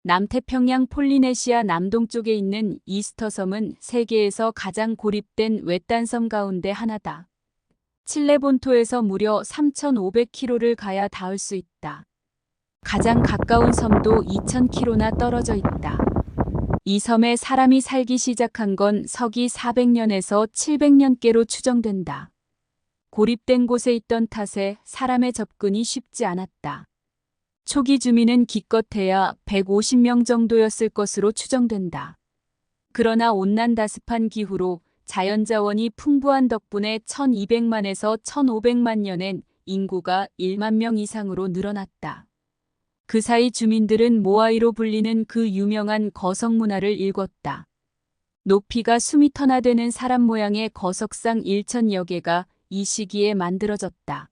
남태평양 폴리네시아 남동쪽에 있는 이스터 섬은 세계에서 가장 고립된 외딴 섬 가운데 하나다. 칠레 본토에서 무려 3,500km를 가야 닿을 수 있다. 가장 가까운 섬도 2,000km나 떨어져 있다. 이 섬에 사람이 살기 시작한 건 서기 400년에서 700년께로 추정된다. 고립된 곳에 있던 탓에 사람의 접근이 쉽지 않았다. 초기 주민은 기껏해야 150명 정도였을 것으로 추정된다. 그러나 온난다습한 기후로 자연자원이 풍부한 덕분에 1200만에서 1500만 년엔 인구가 1만 명 이상으로 늘어났다. 그 사이 주민들은 모아이로 불리는 그 유명한 거석 문화를 일궜다. 높이가 수미터나 되는 사람 모양의 거석상 1,000여 개가 이 시기에 만들어졌다.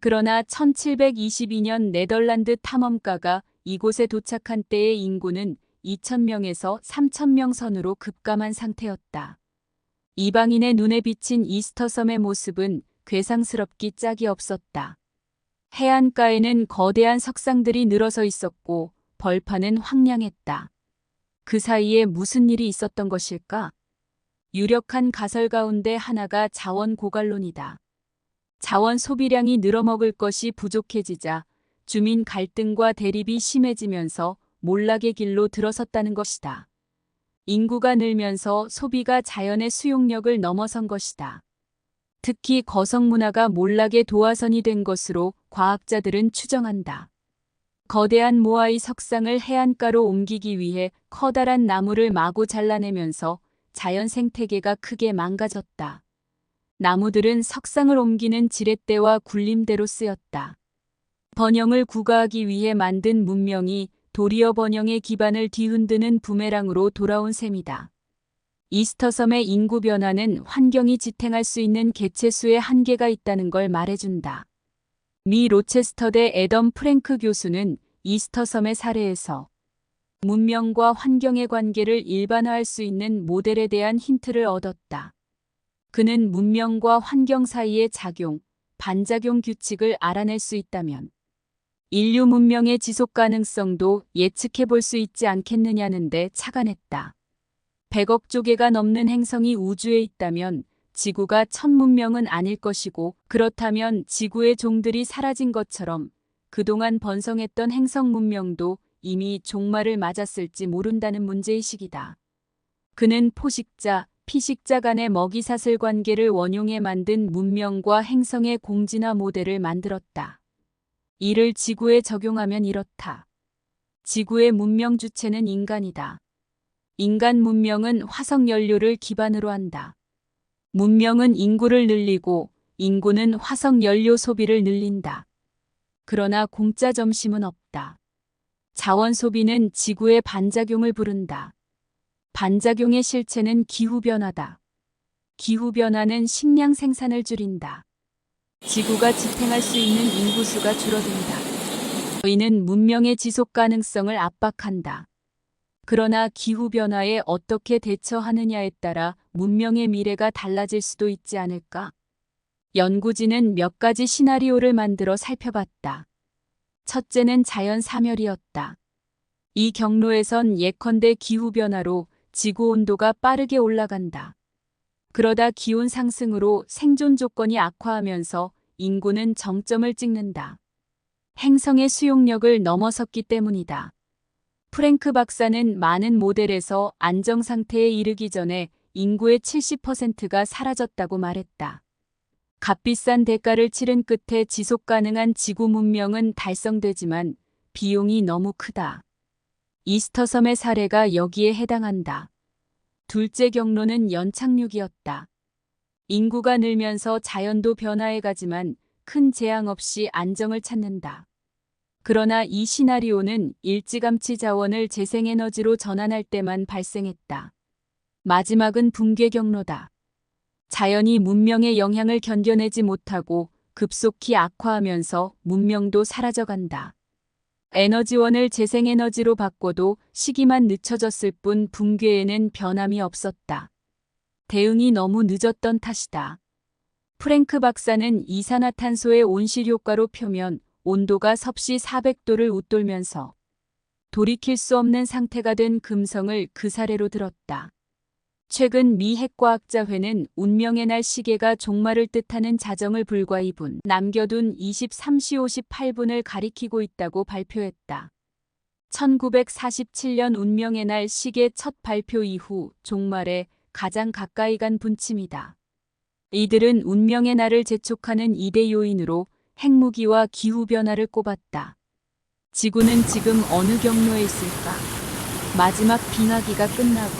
그러나 1722년 네덜란드 탐험가가 이곳에 도착한 때의 인구는 2,000명에서 3,000명 선으로 급감한 상태였다. 이방인의 눈에 비친 이스터 섬의 모습은 괴상스럽기 짝이 없었다. 해안가에는 거대한 석상들이 늘어서 있었고 벌판은 황량했다. 그 사이에 무슨 일이 있었던 것일까? 유력한 가설 가운데 하나가 자원 고갈론이다. 자원 소비량이 늘어먹을 것이 부족해지자 주민 갈등과 대립이 심해지면서 몰락의 길로 들어섰다는 것이다. 인구가 늘면서 소비가 자연의 수용력을 넘어선 것이다. 특히 거석 문화가 몰락의 도화선이 된 것으로 과학자들은 추정한다. 거대한 모아이 석상을 해안가로 옮기기 위해 커다란 나무를 마구 잘라내면서 자연 생태계가 크게 망가졌다. 나무들은 석상을 옮기는 지렛대와 굴림대로 쓰였다. 번영을 구가하기 위해 만든 문명이 도리어 번영의 기반을 뒤흔드는 부메랑으로 돌아온 셈이다. 이스터 섬의 인구 변화는 환경이 지탱할 수 있는 개체수의 한계가 있다는 걸 말해준다. 미 로체스터대 애덤 프랭크 교수는 이스터 섬의 사례에서 문명과 환경의 관계를 일반화할 수 있는 모델에 대한 힌트를 얻었다. 그는 문명과 환경 사이의 작용, 반작용 규칙을 알아낼 수 있다면 인류 문명의 지속 가능성도 예측해 볼 수 있지 않겠느냐는데 착안했다. 100억 조개가 넘는 행성이 우주에 있다면 지구가 첫 문명은 아닐 것이고, 그렇다면 지구의 종들이 사라진 것처럼 그동안 번성했던 행성 문명도 이미 종말을 맞았을지 모른다는 문제의식이다. 그는 포식자, 피식자 간의 먹이사슬 관계를 원용해 만든 문명과 행성의 공진화 모델을 만들었다. 이를 지구에 적용하면 이렇다. 지구의 문명 주체는 인간이다. 인간 문명은 화석 연료를 기반으로 한다. 문명은 인구를 늘리고 인구는 화석 연료 소비를 늘린다. 그러나 공짜 점심은 없다. 자원 소비는 지구의 반작용을 부른다. 반작용의 실체는 기후변화다. 기후변화는 식량 생산을 줄인다. 지구가 지탱할 수 있는 인구수가 줄어든다. 이는 문명의 지속 가능성을 압박한다. 그러나 기후변화에 어떻게 대처하느냐에 따라 문명의 미래가 달라질 수도 있지 않을까? 연구진은 몇 가지 시나리오를 만들어 살펴봤다. 첫째는 자연 사멸이었다. 이 경로에선 예컨대 기후변화로 지구 온도가 빠르게 올라간다. 그러다 기온 상승으로 생존 조건이 악화하면서 인구는 정점을 찍는다. 행성의 수용력을 넘어섰기 때문이다. 프랭크 박사는 많은 모델에서 안정 상태에 이르기 전에 인구의 70%가 사라졌다고 말했다. 값비싼 대가를 치른 끝에 지속 가능한 지구 문명은 달성되지만 비용이 너무 크다. 이스터 섬의 사례가 여기에 해당한다. 둘째 경로는 연착륙이었다. 인구가 늘면서 자연도 변화해 가지만 큰 재앙 없이 안정을 찾는다. 그러나 이 시나리오는 일찌감치 자원을 재생에너지로 전환할 때만 발생했다. 마지막은 붕괴 경로다. 자연이 문명의 영향을 견뎌내지 못하고 급속히 악화하면서 문명도 사라져간다. 에너지원을 재생에너지로 바꿔도 시기만 늦춰졌을 뿐 붕괴에는 변함이 없었다. 대응이 너무 늦었던 탓이다. 프랭크 박사는 이산화탄소의 온실 효과로 표면 온도가 섭씨 400도를 웃돌면서 돌이킬 수 없는 상태가 된 금성을 그 사례로 들었다. 최근 미 핵과학자회는 운명의 날 시계가 종말을 뜻하는 자정을 불과 2분 남겨둔 23시 58분을 가리키고 있다고 발표했다. 1947년 운명의 날 시계 첫 발표 이후 종말에 가장 가까이 간 분침이다. 이들은 운명의 날을 재촉하는 2대 요인으로 핵무기와 기후변화를 꼽았다. 지구는 지금 어느 경로에 있을까? 마지막 빙하기가 끝나고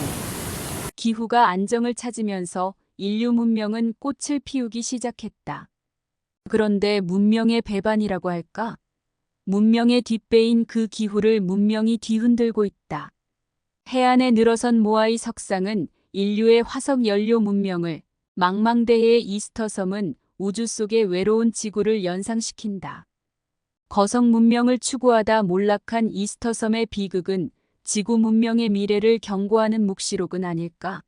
기후가 안정을 찾으면서 인류 문명은 꽃을 피우기 시작했다. 그런데 문명의 배반이라고 할까? 문명의 뒷배인 그 기후를 문명이 뒤흔들고 있다. 해안에 늘어선 모아이 석상은 인류의 화석 연료 문명을, 망망대해의 이스터섬은 우주 속의 외로운 지구를 연상시킨다. 거성 문명을 추구하다 몰락한 이스터섬의 비극은 지구 문명의 미래를 경고하는 묵시록은 아닐까?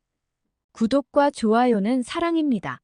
구독과 좋아요는 사랑입니다.